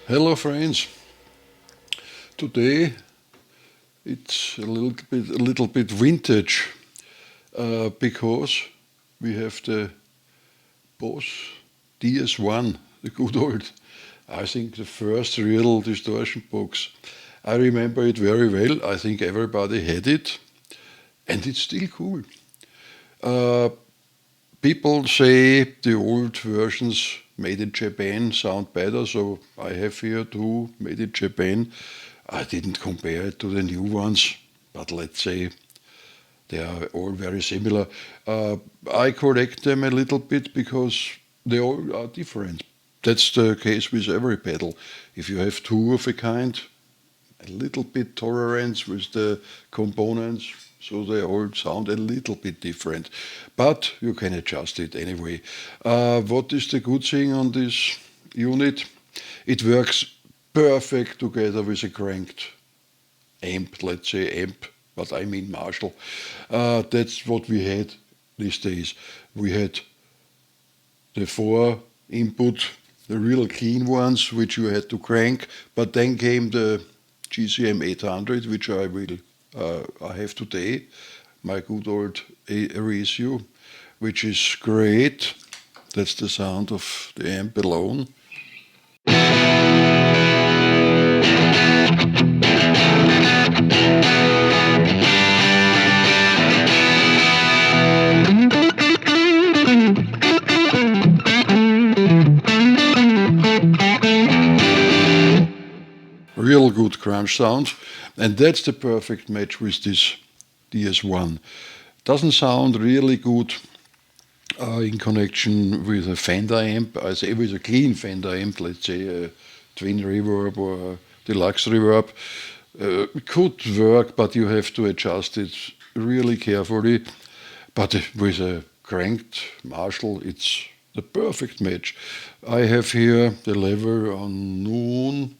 Hello friends, today it's a little bit vintage because we have the Boss DS1, the good old, I think the first real distortion box. I remember it very well. I think everybody had it, and it's still cool. People say the old versions made in Japan sound better, so I have here two made in Japan. I didn't compare it to the new ones, but let's say they are all very similar. I collect them a little bit because they all are different. That's the case with every pedal. If you have two of a kind, a little bit tolerance with the components, so they all sound a little bit different, but you can adjust it anyway. What is the good thing on this unit? It works perfect together with a cranked amp, let's say amp, but I mean Marshall. That's what we had these days. We had the 4 input, the real clean ones, which you had to crank, but then came the GCM 800, which I have today, my good old reissue, which is great. That's the sound of the amp alone. Real good crunch sound, and that's the perfect match with this DS1. Doesn't sound really good in connection with a Fender amp, I say with a clean Fender amp, let's say a twin reverb or a deluxe reverb. It could work, but you have to adjust it really carefully. But with a cranked Marshall, it's the perfect match. I have here the lever on noon.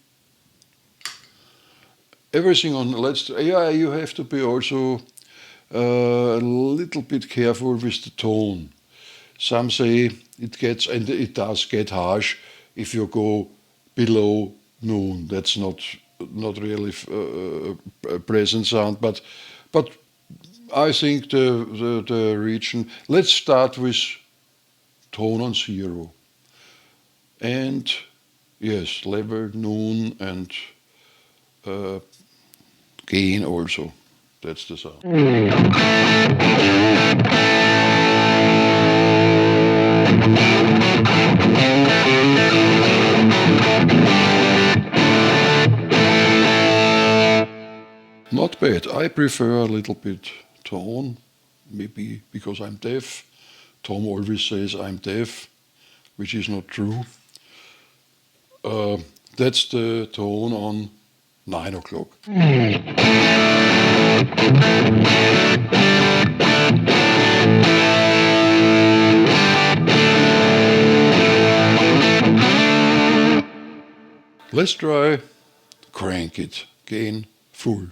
Everything on, you have to be also a little bit careful with the tone. Some say it gets, and it does get harsh if you go below noon. That's not really a pleasant sound, but I think the region. Let's start with tone on 0, and yes, level, noon, and gain also. That's the sound. Not bad. I prefer a little bit tone, maybe because I'm deaf. Tom always says I'm deaf, which is not true. Uh, that's the tone on 9 o'clock. Let's try crank it, gain full.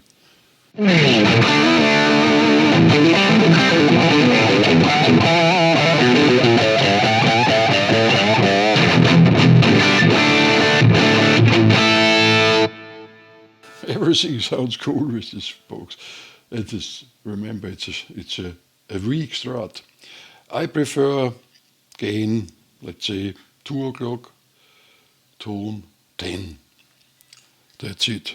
Everything sounds cool with this box. It is, remember, it's a weak strat. I prefer gain, let's say, 2 o'clock, tone 10. That's it.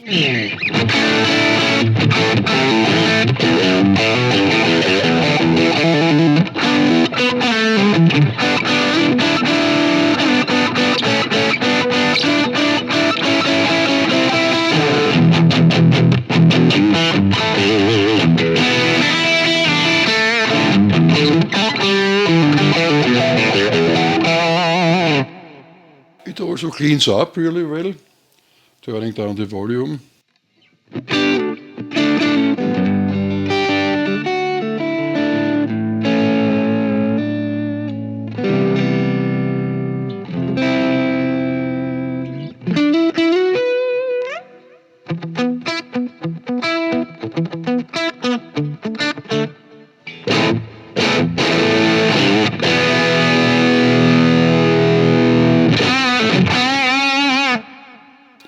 It also cleans up really well, turning down the volume.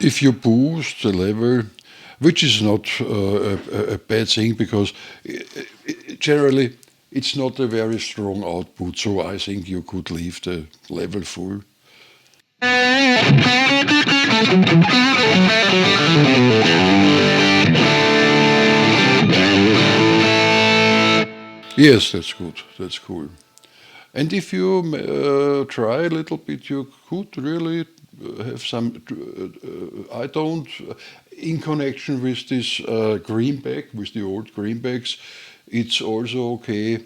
If you boost the level, which is not a bad thing because generally it's not a very strong output, so I think you could leave the level full. Yes, that's good. That's cool. And if you try a little bit, you could really have some. I don't, in connection with this greenback, with the old greenbacks, it's also okay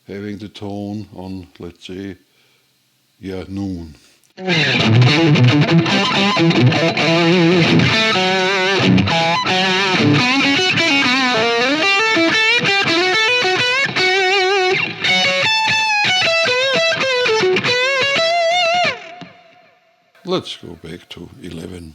having the tone on, let's say, yeah, noon. Let's go back to 11.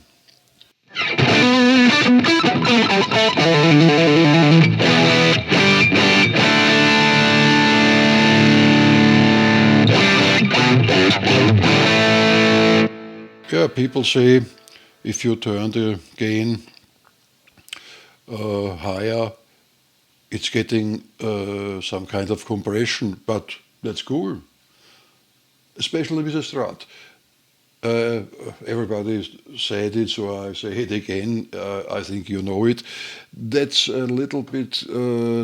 Yeah, people say if you turn the gain higher, it's getting some kind of compression, but that's cool, especially with a Strat. Everybody said it, so I say it again. I think you know it. That's a little bit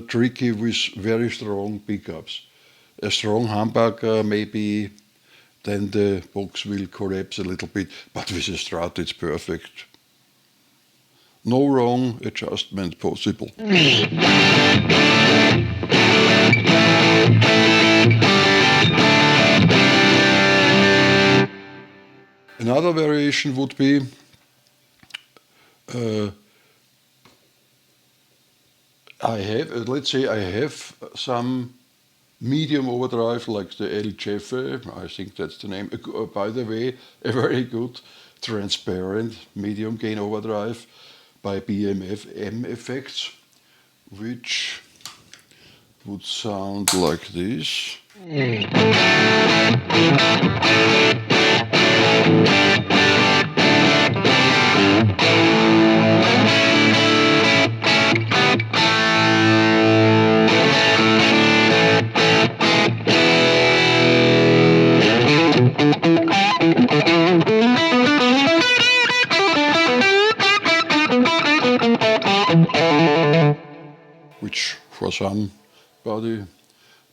tricky with very strong pickups. A strong humbucker, maybe then the box will collapse a little bit, but with a Strat it's perfect. No wrong adjustment possible. Another variation would be let's say I have some medium overdrive like the El Jefe, I think that's the name. By the way, a very good transparent medium gain overdrive by BMFM Effects, which would sound like this. Which for somebody,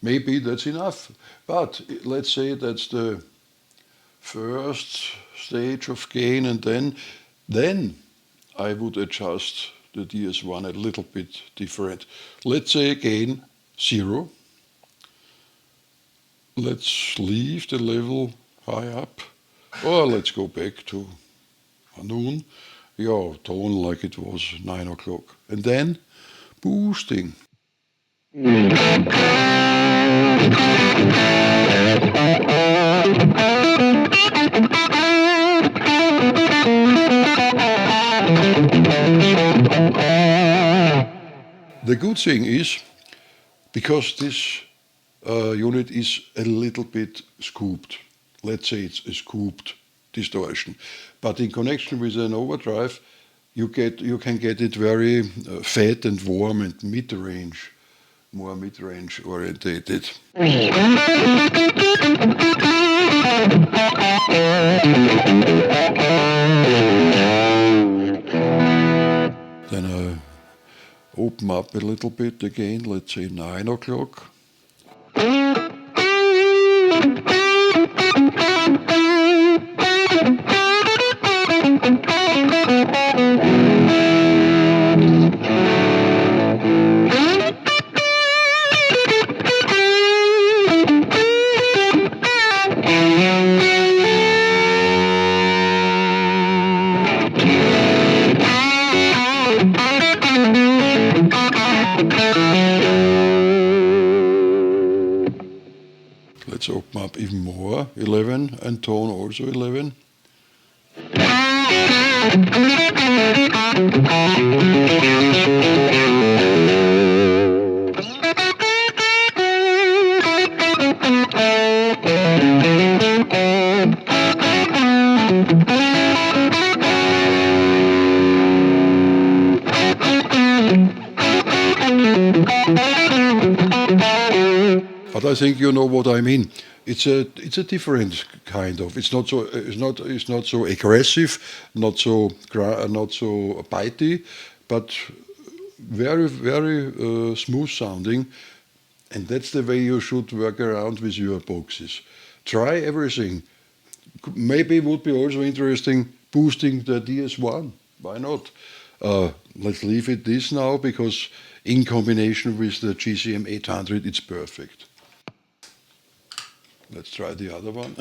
maybe that's enough. But let's say that's the first stage of gain, and then I would adjust the DS1 a little bit different. Let's say again 0. Let's leave the level high up. Or let's go back to noon. Yeah, tone like it was 9 o'clock. And then boosting. The good thing is, because this unit is a little bit scooped, let's say it's a scooped distortion, but in connection with an overdrive, you can get it very fat and warm and mid-range, more mid-range orientated. Then I open up a little bit again, let's say 9 o'clock. Let's open up even more, 11, and tone also 11. But I think you know what I mean. It's a different kind of. It's not so aggressive, not so bitey, but very smooth sounding. And that's the way you should work around with your boxes. Try everything. Maybe it would be also interesting boosting the DS1. Why not? Let's leave it this now, because in combination with the GCM 800, it's perfect. Let's try the other one.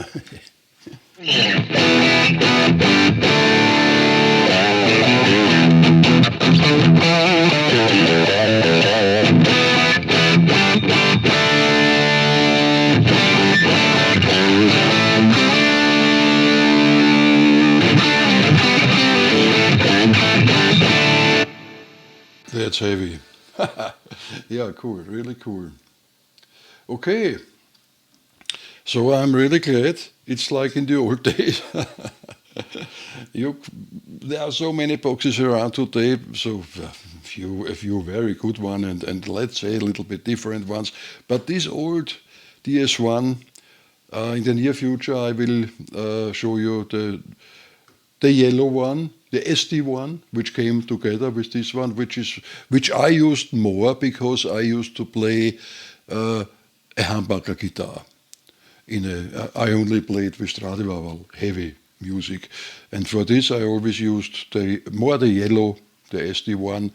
That's heavy. Yeah, cool, really cool. Okay. So I'm really glad. It's like in the old days. There are so many boxes around today, so a few very good ones, and let's say a little bit different ones. But this old DS1, in the near future, I will show you the yellow one, the SD one, which came together with this one, which I used more because I used to play a humbucker guitar. I only played with Stradivari, heavy music, and for this I always used the yellow, the SD1,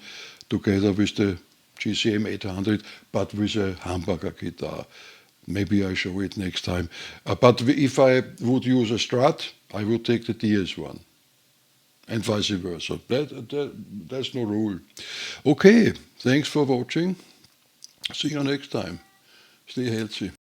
together with the GCM 800, but with a humbucker guitar. Maybe I show it next time. But if I would use a Strat, I would take the DS1, and vice versa. That's no rule. Okay, thanks for watching. See you next time. Stay healthy.